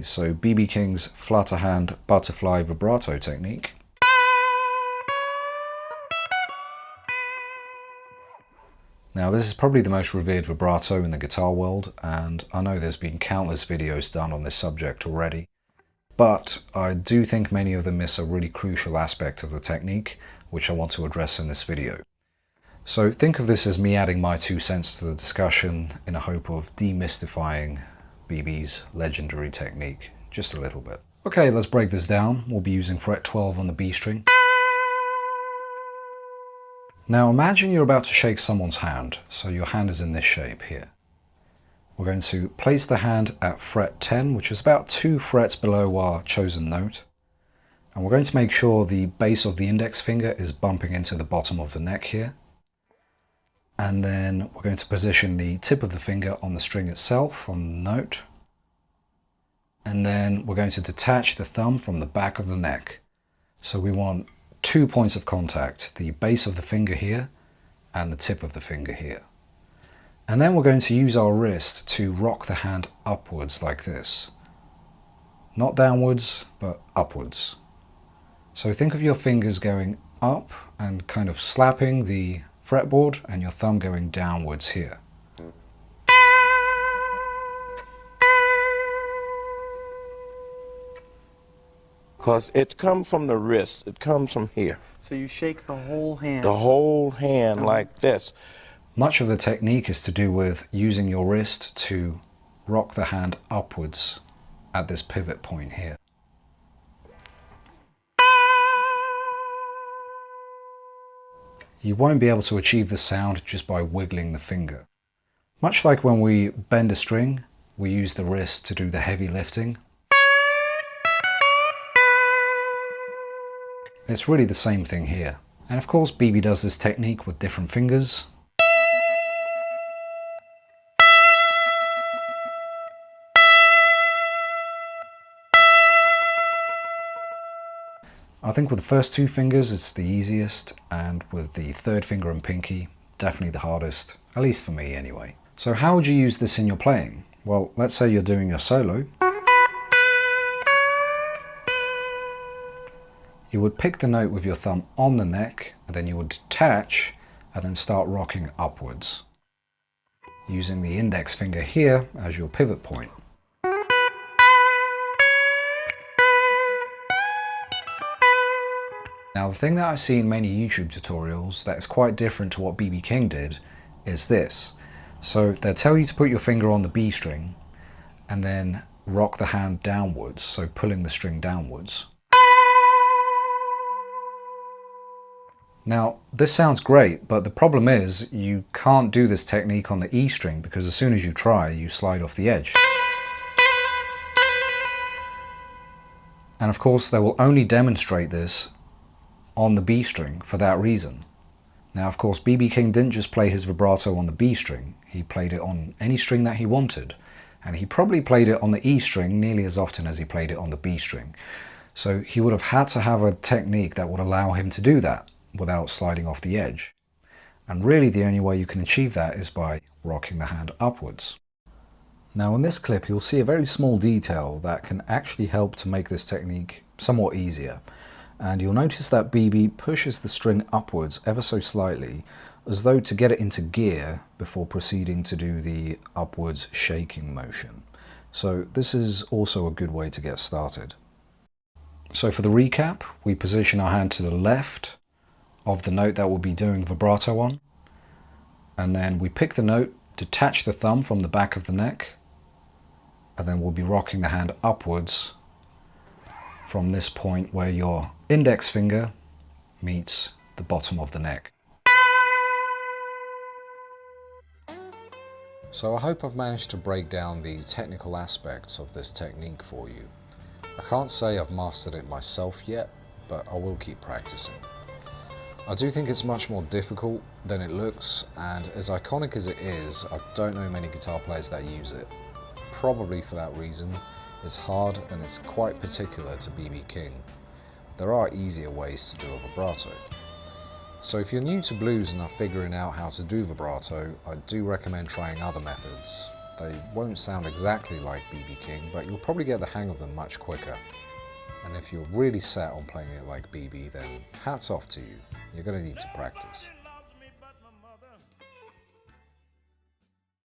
Okay, so B.B. King's flutter hand butterfly vibrato technique. Now this is probably the most revered vibrato in the guitar world, and I know there's been countless videos done on this subject already, but I do think many of them miss a really crucial aspect of the technique, which I want to address in this video. So think of this as me adding my 2 cents to the discussion in a hope of demystifying BB's legendary technique just a little bit. Okay, let's break this down. We'll be using fret 12 on the B string. Now imagine you're about to shake someone's hand, so your hand is in this shape here. We're going to place the hand at fret 10, which is about 2 frets below our chosen note. And we're going to make sure the base of the index finger is bumping into the bottom of the neck here. And then we're going to position the tip of the finger on the string itself, on the note. And then we're going to detach the thumb from the back of the neck. So we want 2 points of contact, the base of the finger here and the tip of the finger here. And then we're going to use our wrist to rock the hand upwards like this. Not downwards, but upwards. So think of your fingers going up and kind of slapping the fretboard and your thumb going downwards here. Because it comes from the wrist, it comes from here. So you shake the whole hand? The whole hand like this. Much of the technique is to do with using your wrist to rock the hand upwards at this pivot point here. You won't be able to achieve the sound just by wiggling the finger. Much like when we bend a string, we use the wrist to do the heavy lifting. It's really the same thing here. And of course, BB does this technique with different fingers. I think with the first 2 fingers it's the easiest, and with the 3rd finger and pinky, definitely the hardest, at least for me anyway. So how would you use this in your playing? Well, let's say you're doing your solo. You would pick the note with your thumb on the neck, and then you would detach and then start rocking upwards, using the index finger here as your pivot point. Now the thing that I see in many YouTube tutorials that is quite different to what BB King did is this. So they'll tell you to put your finger on the B string and then rock the hand downwards, so pulling the string downwards. Now this sounds great, but the problem is you can't do this technique on the E string because as soon as you try, you slide off the edge. And of course they will only demonstrate this on the B string for that reason. Now of course BB King didn't just play his vibrato on the B string, he played it on any string that he wanted, and he probably played it on the E string nearly as often as he played it on the B string. So he would have had to have a technique that would allow him to do that without sliding off the edge. And really the only way you can achieve that is by rocking the hand upwards. Now in this clip you'll see a very small detail that can actually help to make this technique somewhat easier. And you'll notice that BB pushes the string upwards ever so slightly, as though to get it into gear before proceeding to do the upwards shaking motion. So this is also a good way to get started. So for the recap, we position our hand to the left of the note that we'll be doing vibrato on, and then we pick the note, detach the thumb from the back of the neck, and then we'll be rocking the hand upwards from this point where your index finger meets the bottom of the neck. So I hope I've managed to break down the technical aspects of this technique for you. I can't say I've mastered it myself yet, but I will keep practicing. I do think it's much more difficult than it looks, and as iconic as it is, I don't know many guitar players that use it. Probably for that reason. It's hard and it's quite particular to BB King. There are easier ways to do a vibrato. So if you're new to blues and are figuring out how to do vibrato, I do recommend trying other methods. They won't sound exactly like B.B. King, but you'll probably get the hang of them much quicker. And if you're really set on playing it like B.B., then hats off to you. You're going to need to practice.